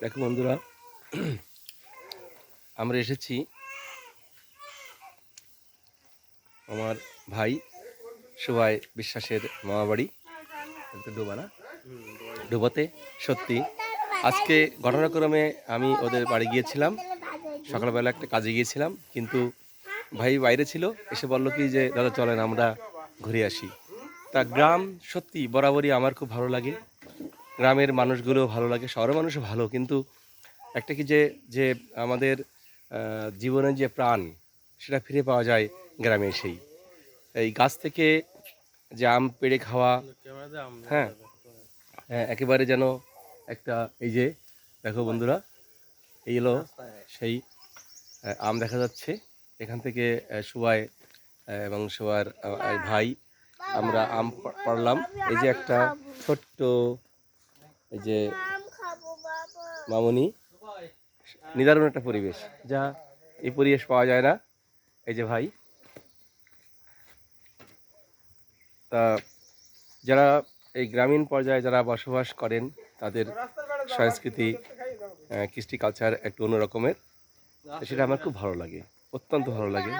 দেখো বন্ধুরা, আমরা এসেছি আমার ভাই সুবাই বিশ্বাসের মামাবাড়ি ডোবা না ডোবাতে। সত্যি আজকে ঘটনাক্রমে আমি ওদের বাড়ি গিয়েছিলাম, সকালবেলা একটা কাজে গিয়েছিলাম, কিন্তু ভাই বাইরে ছিল, এসে বললো কি যে দাদা চলেন আমরা ঘুরে আসি। তা গ্রাম সত্যি বরাবরই আমার খুব ভালো লাগে, গ্রামের মানুষগুলো ভালো লাগে, শহরের মানুষও ভালো, কিন্তু একটা কি যে যে আমাদের জীবনের যে প্রাণ সেটা ফিরে পাওয়া যায় গ্রামে এসেই। এই গাছ থেকে যে আম পেড়ে খাওয়া, হ্যাঁ হ্যাঁ, একেবারে যেন একটা, এই যে দেখো বন্ধুরা, এই হলো সেই আম দেখা যাচ্ছে এখান থেকে। সুবাই এবং সুবার ভাই আমরা আম পাড়লাম। এই যে একটা ছোট্ট, এই যে মামনি, নিদারুণ একটা পরিবেশ, যা এই পরিবেশ পাওয়া যায় না। এই যে ভাই, তা যারা এই গ্রামীণ পর্যায়ে যারা বসবাস করেন তাদের সংস্কৃতি, কৃষ্টি কালচার একটু অন্যরকমের, সেটা আমার খুব ভালো লাগে, অত্যন্ত ভালো লাগে।